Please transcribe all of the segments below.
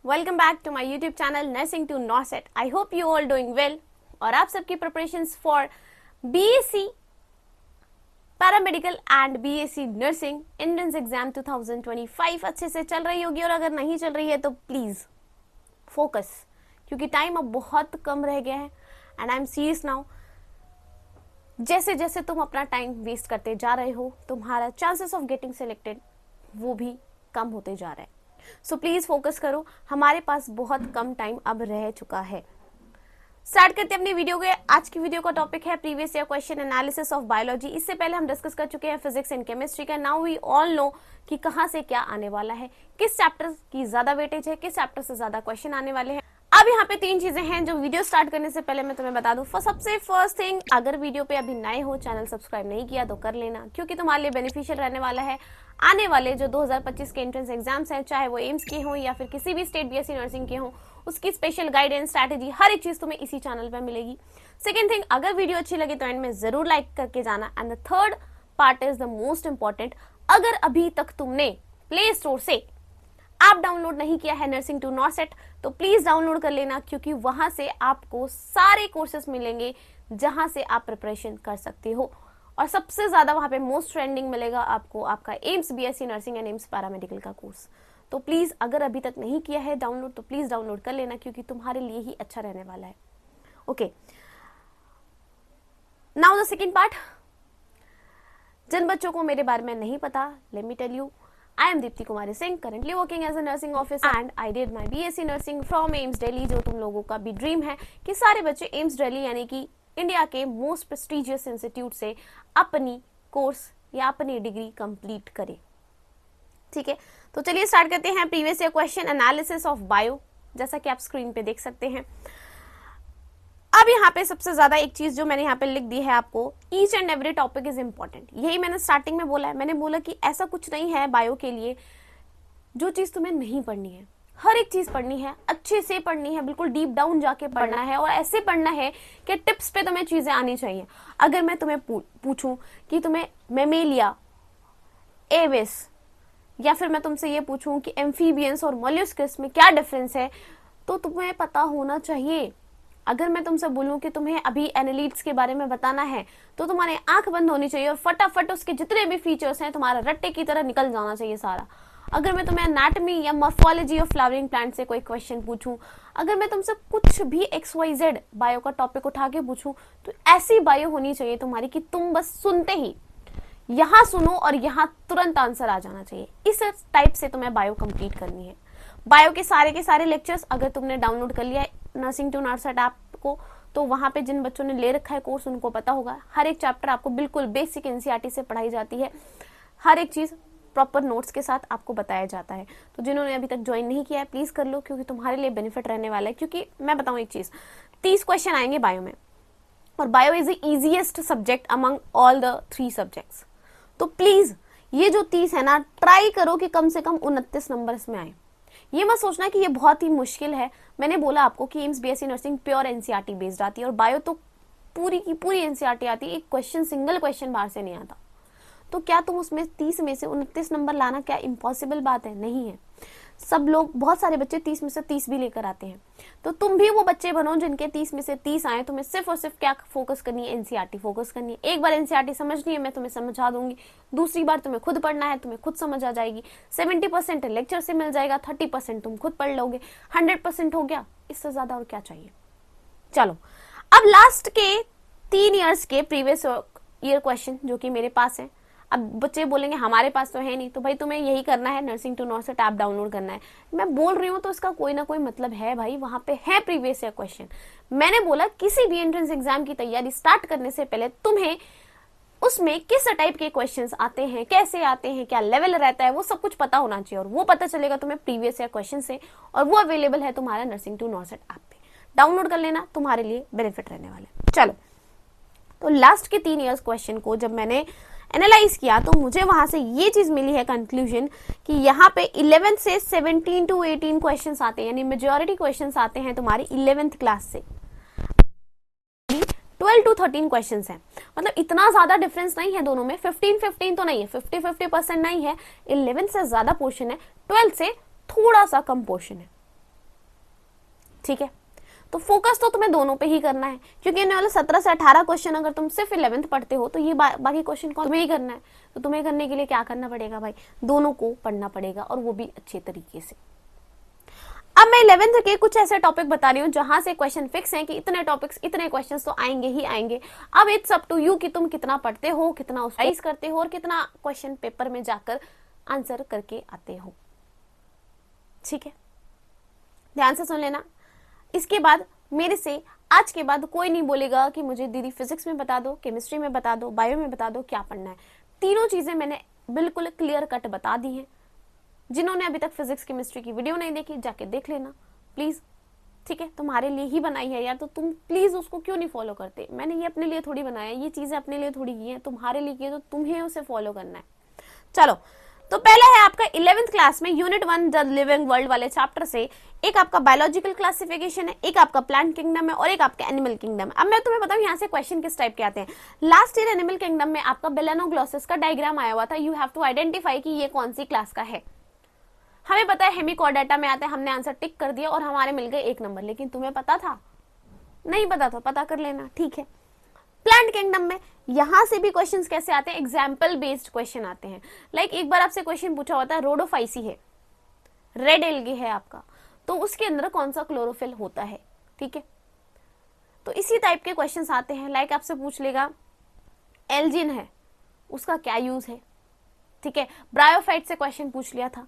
Welcome back to my YouTube channel nursing to NORCET. I hope you all doing well और आप सबकी preparations for BSc paramedical and BSc nursing entrance exam 2025 अच्छे से चल रही होगी। और अगर नहीं चल रही है तो प्लीज फोकस, क्योंकि टाइम अब बहुत कम रह गया है and I am serious now. जैसे जैसे तुम अपना टाइम वेस्ट करते जा रहे हो, तुम्हारा चांसेस ऑफ गेटिंग सिलेक्टेड वो भी कम होते जा रहा है। सो प्लीज फोकस करो, हमारे पास बहुत कम टाइम अब रह चुका है। स्टार्ट करते हैं अपनी वीडियो के। आज की वीडियो का टॉपिक है previous year question analysis of biology. इससे पहले हम डिस्कस कर चुके हैं फिजिक्स एंड केमिस्ट्री का। नाउ वी ऑल नो कि कहां से क्या आने वाला है, किस चैप्टर की ज्यादा वेटेज है, किस चैप्टर से ज्यादा क्वेश्चन आने वाले हैं। अब यहाँ पे 3 चीजें हैं जो वीडियो स्टार्ट करने से पहले मैं तुम्हें बता दूं। सबसे फर्स्ट थिंग, अगर वीडियो पे अभी नए हो, चैनल सब्सक्राइब नहीं किया तो कर लेना, क्योंकि तुम्हारे लिए बेनिफिशियल रहने वाला है। आने वाले जो 2025 के एंट्रेंस एग्जाम्स हैं, चाहे वो एम्स के हों या फिर किसी भी स्टेट बीएससी नर्सिंग के हों, उसकी स्पेशल गाइडेंस, स्ट्रैटेजी, हर एक चीज तुम्हें इसी चैनल पर मिलेगी। सेकेंड थिंग, अगर वीडियो अच्छी लगी तो एंड में जरूर लाइक करके जाना। And the third part is the most important, अगर अभी तक तुमने प्ले स्टोर से ऐप डाउनलोड नहीं किया है नर्सिंग टू नॉर्सेट, तो प्लीज डाउनलोड कर लेना, क्योंकि वहां से आपको सारे कोर्सेज मिलेंगे जहां से आप प्रिपरेशन कर सकते हो। और सबसे ज्यादा वहां पे मोस्ट ट्रेंडिंग मिलेगा आपको आपका AIIMS BSc nursing and AIIMS paramedical का कोर्स। तो प्लीज अगर अभी तक नहीं किया है डाउनलोड, तो प्लीज डाउनलोड कर लेना, क्योंकि तुम्हारे लिए ही अच्छा रहने वाला है। Okay, now the second part. जिन बच्चों को मेरे बारे में नहीं पता, let me tell you, I am Deepti Kumari Singh, currently working as a nursing officer and I did my BSc nursing from AIIMS Delhi। जो तुम लोगों का भी ड्रीम है कि सारे बच्चे AIIMS दिल्ली यानी कि इंडिया के मोस्ट प्रेस्टिजियस इंस्टीट्यूट से अपनी कोर्स या अपनी डिग्री कंप्लीट करें। ठीक है, तो चलिए स्टार्ट करते हैं previous year question analysis of bio, जैसा कि आप स्क्रीन पे देख सकते हैं। अब यहाँ पे सबसे ज्यादा एक चीज जो मैंने यहाँ पे लिख दी है आपको, each and every topic is important. यही मैंने स्टार्टिंग में बोला है। मैंने बोला कि ऐसा कुछ नहीं है बायो के लिए जो चीज तुम्हें नहीं पढ़नी है। हर एक चीज पढ़नी है, अच्छे से पढ़नी है, बिल्कुल डीप डाउन जाके पढ़ना है, और ऐसे पढ़ना है कि टिप्स पे तुम्हें चीजें आनी चाहिए। अगर मैं तुम्हें पूछूं कि तुम्हें मेमेलिया, एविस, या फिर मैं तुमसे ये पूछूं कि एम्फीबियंस और मोलस्कस में क्या डिफरेंस है, तो तुम्हें पता होना चाहिए। अगर मैं तुमसे बोलूं कि तुम्हें अभी एनालिटिक्स के बारे में बताना है, तो तुम्हारी आंख बंद होनी चाहिए और फटाफट उसके जितने भी फीचर्स हैं तुम्हारा रट्टे की तरह निकल जाना चाहिए सारा। अगर मैं तुम्हें एनाटॉमी या मॉर्फोलॉजी ऑफ फ्लावरिंग प्लांट से कोई क्वेश्चन पूछूं, अगर मैं तुमसे कुछ भी XYZ बायो का टॉपिक उठा के पूछूं, तो ऐसी बायो होनी चाहिए तुम्हारी कि तुम बस सुनते ही यहाँ सुनो और यहाँ तुरंत आंसर आ जाना चाहिए। इस टाइप से तुम्हें बायो कंप्लीट करनी है। बायो के सारे लेक्चर्स अगर तुमने डाउनलोड कर लिया है नर्सिंग टू नॉर्सेट ऐप को, तो वहां पे जिन बच्चों ने ले रखा है कोर्स उनको पता होगा हर एक चैप्टर आपको बिल्कुल बेसिक एनसीईआरटी से पढ़ाई जाती है। हर एक चीज प्रॉपर नोट्स के साथ आपको बताया जाता है। तो जिन्होंने अभी तक ज्वाइन नहीं किया है प्लीज कर लो, क्योंकि तुम्हारे लिए बेनिफिट रहने वाला है। क्योंकि मैं बताऊं एक चीज, 30 क्वेश्चन आएंगे बायो में, और bio is the easiest subject among all the 3 subjects. तो प्लीज ये जो 30 है ना, ट्राई करो कि कम से कम 29 नंबर इसमें आए। ये मत सोचना कि ये बहुत ही मुश्किल है। मैंने बोला आपको कि AIIMS BSc nursing pure NCERT based आती है, और बायो तो पूरी की पूरी एनसीईआरटी आती है। एक क्वेश्चन, सिंगल क्वेश्चन बाहर से नहीं आता। तो क्या तुम उसमें 30 में से 29 नंबर लाना क्या इम्पॉसिबल बात है? नहीं है। सब लोग, बहुत सारे बच्चे 30 में से 30 भी लेकर आते हैं। तो तुम भी वो बच्चे बनो जिनके 30 में से 30 आए। तुम्हें सिर्फ और सिर्फ क्या फोकस करनी है? एनसीईआरटी फोकस करनी है। एक बार एनसीईआरटी समझनी है, मैं तुम्हें समझा दूंगी। दूसरी बार तुम्हें खुद पढ़ना है, तुम्हें खुद समझ आ जाएगी। 70% लेक्चर से मिल जाएगा, 30% तुम खुद पढ़ लोगे, 100% हो गया। इससे ज्यादा और क्या चाहिए? चलो, अब लास्ट के 3 ईयर्स के प्रीवियस ईयर क्वेश्चन जो कि मेरे पास है। अब बच्चे बोलेंगे हमारे पास तो है नहीं, तो भाई तुम्हें यही करना है, nursing to NORCET app download करना है। मैं बोल रही हूँ तो इसका कोई ना कोई मतलब है भाई, वहां पे है प्रीवियस ईयर क्वेश्चन। मैंने बोला किसी भी एंट्रेंस एग्जाम की तैयारी स्टार्ट करने से पहले तुम्हें उसमें किस टाइप के क्वेश्चंस आते हैं, कैसे आते हैं, क्या लेवल रहता है, वो सब कुछ पता होना चाहिए। और वो पता चलेगा तुम्हें प्रीवियस ईयर क्वेश्चन से, और वो अवेलेबल है तुम्हारा नर्सिंग टू नॉर्सेट ऐप पे। डाउनलोड कर लेना, तुम्हारे लिए बेनिफिट रहने वाला है। चलो, तो लास्ट के 3 ईयर्स क्वेश्चन को जब मैंने एनालाइज किया, तो मुझे वहां से ये चीज मिली है कंक्लूजन कि यहाँ पे 11 से 17 to 18 क्वेश्चंस आते हैं, यानी मेजॉरिटी क्वेश्चंस आते हैं तुम्हारी 11th क्लास से। 12 to 13 क्वेश्चंस हैं, मतलब इतना ज्यादा डिफरेंस नहीं है दोनों में। 15-15 तो नहीं है, 50-50% नहीं है। 11 से ज्यादा पोर्शन है, 12 से थोड़ा सा कम पोर्शन है। ठीक है, तो फोकस तो तुम्हें दोनों पे ही करना है, क्योंकि इन्हें वाले 17 से 18 क्वेश्चन अगर तुम सिर्फ 11th पढ़ते हो तो ये बाकी क्वेश्चन को तुम्हें ही करना है। तो तुम्हें करने के लिए क्या करना पड़ेगा भाई, दोनों को पढ़ना पड़ेगा, और वो भी अच्छे तरीके से। अब मैं 11th के कुछ ऐसे टॉपिक बता रही हूँ जहां से क्वेश्चन फिक्स हैं कि इतने टॉपिक्स इतने क्वेश्चन तो आएंगे ही आएंगे। अब इट्स अप टू यू कि तुम कितना पढ़ते हो, कितना उसको करते हो, और कितना क्वेश्चन पेपर में जाकर आंसर करके आते हो। ठीक है, ध्यान से सुन लेना। इसके बाद मेरे से आज के बाद कोई नहीं बोलेगा कि मुझे दीदी फिजिक्स में बता दो, केमिस्ट्री में बता दो, बायो में बता दो, क्या पढ़ना है। तीनों चीजें मैंने बिल्कुल क्लियर कट बता दी हैं। जिन्होंने अभी तक फिजिक्स केमिस्ट्री की वीडियो नहीं देखी जाके देख लेना प्लीज। ठीक है, तुम्हारे लिए ही बनाई है यार, तो तुम प्लीज उसको क्यों नहीं फॉलो करते। मैंने ये अपने लिए थोड़ी बनाया, ये चीजें अपने लिए थोड़ी की है, तुम्हारे लिए की है, तो तुम्हें उसे फॉलो करना है। चलो, तो पहला है आपका 11th क्लास में यूनिट 1 द लिविंग वर्ल्ड वाले चैप्टर से एक आपका बायोलॉजिकल क्लासिफिकेशन है, एक आपका प्लांट किंगडम है, और एक आपका एनिमल किंगडम है। अब मैं तुम्हें बताऊं यहाँ से क्वेश्चन किस टाइप के आते हैं। लास्ट ईयर एनिमल किंगडम में आपका बेलेनोग्लोसस का डायग्राम आया हुआ था। यू हैव टू आइडेंटिफाई कि ये कौन सी क्लास का है। हमें पता है हेमिकॉर्डेटा में आता है, हमने आंसर टिक कर दिया और हमारे मिल गए 1 नंबर। लेकिन तुम्हें पता था? नहीं पता था, पता कर लेना। ठीक है, प्लांट किंगडम में यहां से भी क्वेश्चंस कैसे आते हैं, एग्जाम्पल बेस्ड क्वेश्चन आते हैं। लाइक एक बार आपसे क्वेश्चन पूछा होता है, रोडोफाइसी है, रेड एल्गे है आपका, तो उसके अंदर कौन सा क्लोरोफिल होता है। ठीक है, तो इसी टाइप के क्वेश्चंस आते हैं। लाइक आपसे पूछ लेगा एल्जिन है, उसका क्या यूज है। ठीक है, ब्रायोफाइट से क्वेश्चन पूछ लिया था,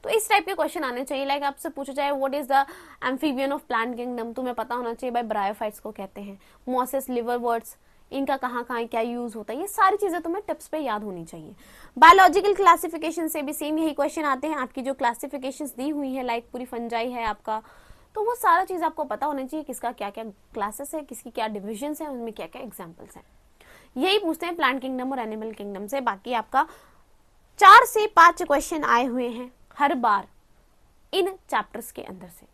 तो इस टाइप के क्वेश्चन आने चाहिए। लाइक आपसे पूछा जाए what is the amphibian of plant kingdom, तुम्हें पता होना चाहिए भाई ब्रायोफाइट्स को कहते हैं। मॉसेस, लिवरवर्ट्स, इनका कहाँ कहाँ क्या यूज होता है, ये सारी चीजें तुम्हें टिप्स पे याद होनी चाहिए। बायोलॉजिकल क्लासिफिकेशन से भी सेम यही क्वेश्चन आते हैं। आपकी जो क्लासिफिकेशंस दी हुई है, लाइक पूरी फंजाई है आपका, तो वो सारा चीज आपको पता होना चाहिए, किसका क्या क्या क्लासेस है, किसकी क्या डिविजन है, उनमें क्या क्या एग्जाम्पल्स है। यही पूछते हैं प्लांट किंगडम और एनिमल किंगडम से। बाकी आपका 4 से 5 क्वेश्चन आए हुए हैं हर बार इन चैप्टर्स के अंदर से,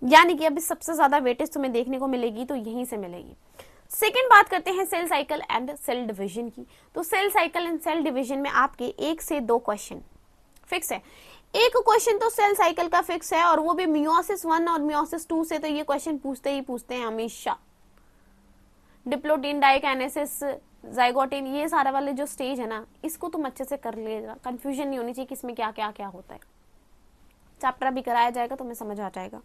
यानी कि अभी सबसे ज्यादा वेटेज तुम्हें देखने को मिलेगी तो यहीं से मिलेगी। सेकंड बात करते हैं cell cycle and cell division की। तो cell cycle and cell division में आपके 1 से 2 क्वेश्चन फिक्स है। एक क्वेश्चन तो सेल साइकिल का फिक्स है, और वो भी मियोसिस 1 और मियोसिस 2 से, तो ये क्वेश्चन पूछते ही पूछते हैं हमेशा। डिप्लोटीन, डाइकाइनेसिस, जाइगोटिन, ये सारा वाले जो स्टेज है ना, इसको तुम अच्छे से कर लेगा। कंफ्यूजन नहीं होनी चाहिए कि इसमें क्या क्या क्या होता है। चैप्टर भी कराया जाएगा, तुम्हें समझ आ जाएगा।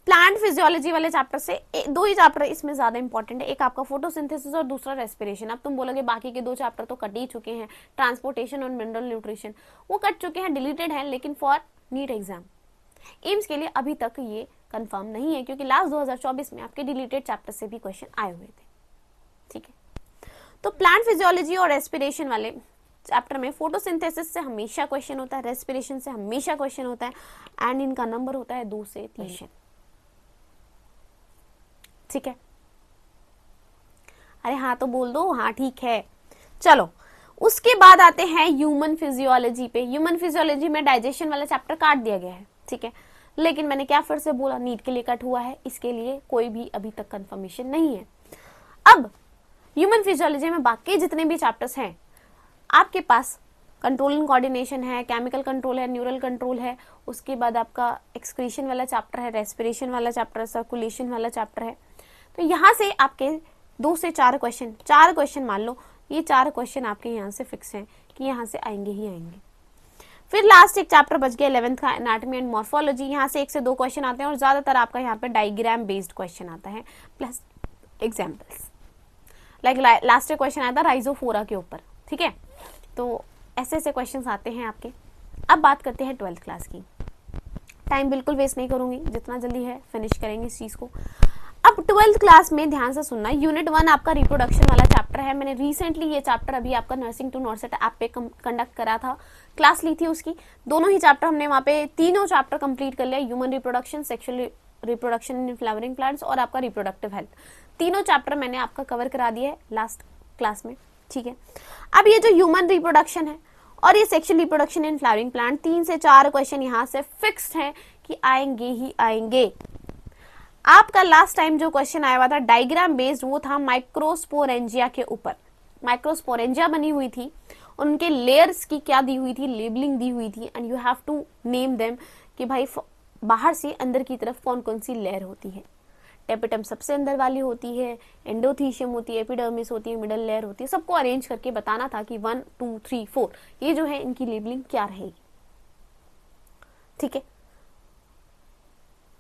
प्लांट फिजियोलॉजी वाले चैप्टर से 2 ही चैप्टर इसमें ज्यादा इंपॉर्टेंट है, एक आपका फोटोसिंथेसिस और दूसरा रेस्पिरेशन। अब तुम बोलोगे बाकी के 2 चैप्टर तो कट ही चुके हैं, ट्रांसपोर्टेशन और मिनरल न्यूट्रिशन, वो कट चुके हैं, डिलीटेड है, लेकिन फॉर नीट एग्जाम एम्स के लिए अभी तक ये कंफर्म नहीं है, क्योंकि लास्ट 2024 में आपके डिलीटेड चैप्टर से भी क्वेश्चन आए हुए थे। ठीक है, तो प्लांट फिजियोलॉजी और रेस्पिरेशन वाले चैप्टर में फोटोसिंथेसिस से हमेशा क्वेश्चन होता है, रेस्पिरेशन से हमेशा क्वेश्चन होता है, एंड इनका नंबर होता है 2 से 3। ठीक है, अरे हाँ तो बोल दो, हाँ ठीक है। चलो, उसके बाद आते हैं ह्यूमन फिजियोलॉजी पे। ह्यूमन फिजियोलॉजी में डाइजेशन वाला चैप्टर काट दिया गया है। ठीक है, लेकिन मैंने क्या फिर से बोला, नीट के लिए कट हुआ है, इसके लिए कोई भी अभी तक कंफर्मेशन नहीं है। अब ह्यूमन फिजियोलॉजी में बाकी जितने भी चैप्टर्स हैं आपके पास, कंट्रोल एंड कोऑर्डिनेशन है, केमिकल कंट्रोल है, न्यूरल कंट्रोल है, उसके बाद आपका एक्सक्रीशन वाला चैप्टर है, रेस्पिरेशन वाला चैप्टर है, सर्कुलेशन वाला चैप्टर है। तो यहाँ से आपके 2 से 4 क्वेश्चन, 4 क्वेश्चन मान लो, ये 4 क्वेश्चन आपके यहाँ से फिक्स हैं कि यहाँ से आएंगे ही आएंगे। फिर लास्ट एक चैप्टर बच गया 11th का, एनाटॉमी एंड मॉर्फोलॉजी। यहाँ से 1 से 2 क्वेश्चन आते हैं, और ज्यादातर आपका यहाँ पे डायग्राम बेस्ड क्वेश्चन आता है plus examples. Like last question आया था राइजोफोरा के ऊपर। ठीक है, तो ऐसे ऐसे क्वेश्चंस आते हैं आपके। अब बात करते हैं 12th क्लास की। टाइम बिल्कुल वेस्ट नहीं करूंगी, जितना जल्दी है फिनिश करेंगे इस चीज को। अब 12th क्लास में ध्यान से सुनना, यूनिट 1 आपका रिप्रोडक्शन वाला चैप्टर है। मैंने रिसेंटली ये चैप्टर अभी आपका नर्सिंग टू नॉर्सेट ऐप पे कंडक्ट करा था, क्लास ली थी उसकी। दोनों ही चैप्टर हमने वहाँ पे तीनों चैप्टर कंप्लीट कर लिया, human reproduction, sexual reproduction in flowering plants और आपका रिप्रोडक्टिव हेल्थ। तीनों चैप्टर मैंने आपका कवर करा दिया है लास्ट क्लास में। ठीक है, अब ये जो ह्यूमन रिप्रोडक्शन है और ये sexual reproduction in flowering plant, 3 से 4 क्वेश्चन यहाँ से फिक्स्ड हैं कि आएंगे ही आएंगे। आपका लास्ट टाइम जो क्वेश्चन आया हुआ था डायग्राम बेस्ड, वो था माइक्रोस्पोरेंजिया के ऊपर। माइक्रोस्पोरेंजिया बनी हुई थी, उनके लेयर्स की क्या दी हुई थी, लेबलिंग दी हुई थी, and you have to name them कि भाई बाहर से अंदर की तरफ कौन कौन सी लेयर होती है। टेपिटम सबसे अंदर वाली होती है, एंडोथीशियम होती है, एपिडर्मिस होती है, मिडल लेयर होती है। सबको अरेंज करके बताना था कि 1 2 3 4 ये जो है इनकी लेबलिंग क्या रहेगी। ठीक है,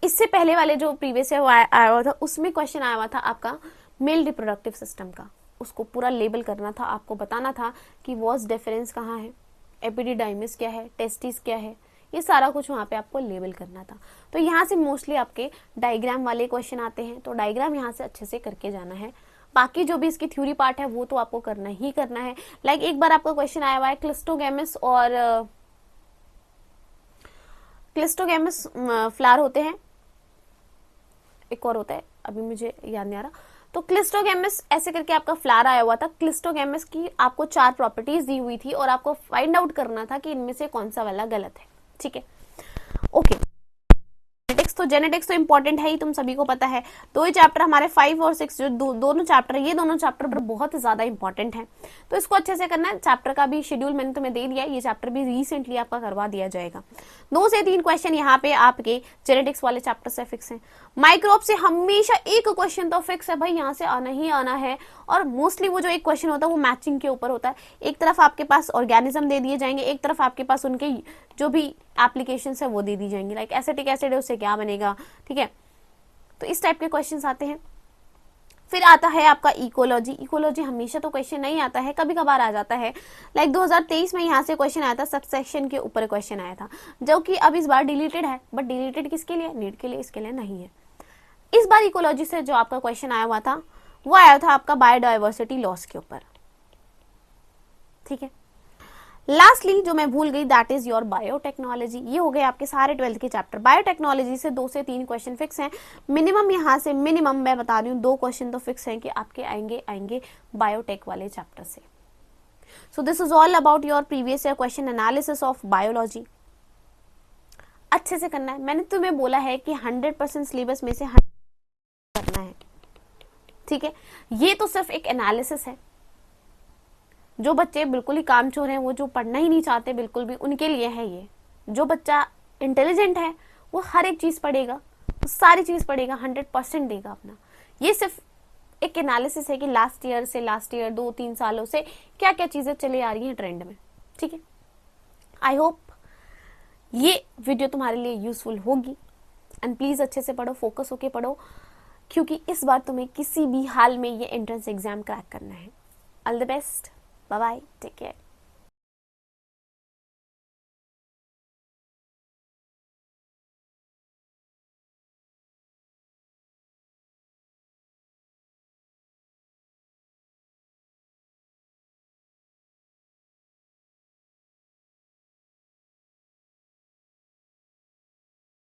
इससे पहले वाले जो प्रीवियस आया हुआ था उसमें क्वेश्चन आया हुआ था आपका मेल रिप्रोडक्टिव सिस्टम का, उसको पूरा लेबल करना था, आपको बताना था कि वॉस डिफरेंस कहाँ है, एपिडिडाइमिस क्या है, टेस्टिस क्या है, ये सारा कुछ वहाँ पे आपको लेबल करना था। तो यहाँ से मोस्टली आपके डायग्राम वाले क्वेश्चन आते हैं, तो डायग्राम यहाँ से अच्छे से करके जाना है। बाकी जो भी इसकी थ्योरी पार्ट है वो तो आपको करना ही करना है। लाइक एक बार आपका क्वेश्चन आया हुआ है क्लिस्टोगेमस और क्लिस्टोगेमस फ्लावर होते हैं, एक और होता है अभी मुझे याद नहीं आ रहा। तो क्लिस्टोगेमस ऐसे करके आपका फ्लावर आया हुआ था। क्लिस्टोगेमस की आपको 4 प्रॉपर्टीज दी हुई थी और आपको फाइंड आउट करना था कि इनमें से कौन सा वाला गलत है। ठीक है, ओके। जेनेटिक्स तो इंपॉर्टेंट है ही, तुम सभी को पता है। दो ही चैप्टर हमारे 5 और 6 जो दोनों चैप्टर, ये दोनों चैप्टर बहुत ज्यादा इंपॉर्टेंट है, तो इसको अच्छे से करना है। चैप्टर का भी शेड्यूल मैंने तुम्हें दे दिया है, ये चैप्टर भी रिसेंटली आपका करवा दिया जाएगा। 2 से 3 क्वेश्चन यहाँ पे आपके जेनेटिक्स वाले चैप्टर से फिक्स है। माइक्रोब से हमेशा एक क्वेश्चन तो फिक्स है भाई, यहाँ से आना ही आना है। और मोस्टली वो जो एक क्वेश्चन होता है वो मैचिंग के ऊपर होता है। एक तरफ आपके पास ऑर्गेनिज्म दे दिए जाएंगे, एक तरफ आपके पास उनके जो भी एप्लीकेशन है वो दे दी जाएंगी। लाइक एसिटिक एसिड है उससे क्या बनेगा, ठीक है। तो इस टाइप के क्वेश्चंस आते हैं। फिर आता है आपका इकोलॉजी। इकोलॉजी हमेशा तो क्वेश्चन नहीं आता है, कभी कभार आ जाता है। लाइक 2023 में यहाँ से क्वेश्चन आया था, सबसेक्शन के ऊपर क्वेश्चन आया था, जो कि अब इस बार डिलीटेड है। बट डिलीटेड किसके लिए? नीट के लिए, इसके लिए नहीं है। इस बार इकोलॉजी से जो आपका क्वेश्चन आया हुआ था वो आया था आपका बायोडाइवर्सिटी लॉस के ऊपर। ठीक है, लास्टली जो मैं भूल गई दैट इज योर बायोटेक्नोलॉजी। ये हो गए आपके सारे 12th के चैप्टर। बायोटेक्नोलॉजी से 2 से 3 क्वेश्चन फिक्स हैं। मिनिमम यहाँ से मिनिमम मैं बता रही हूँ 2 क्वेश्चन तो फिक्स हैं कि आपके आएंगे बायोटेक वाले चैप्टर से। So this is all about your previous year question analysis of biology. अच्छे से करना है, मैंने तुम्हें बोला है कि 100% सिलेबस में से 100 करना है। ठीक है, ये तो सिर्फ एक एनालिसिस है। जो बच्चे बिल्कुल ही कामचोर हैं, वो जो पढ़ना ही नहीं चाहते बिल्कुल भी, उनके लिए है ये। जो बच्चा इंटेलिजेंट है वो हर एक चीज पढ़ेगा, वो सारी चीज पढ़ेगा, 100% देगा अपना। ये सिर्फ एक एनालिसिस है कि लास्ट ईयर 2-3 सालों से क्या क्या चीजें चली आ रही हैं ट्रेंड में। ठीक है, आई होप ये वीडियो तुम्हारे लिए यूजफुल होगी। एंड प्लीज अच्छे से पढ़ो, फोकस होके पढ़ो, क्योंकि इस बार तुम्हें किसी भी हाल में ये एंट्रेंस एग्जाम क्रैक करना है। All the best, bye bye, take care.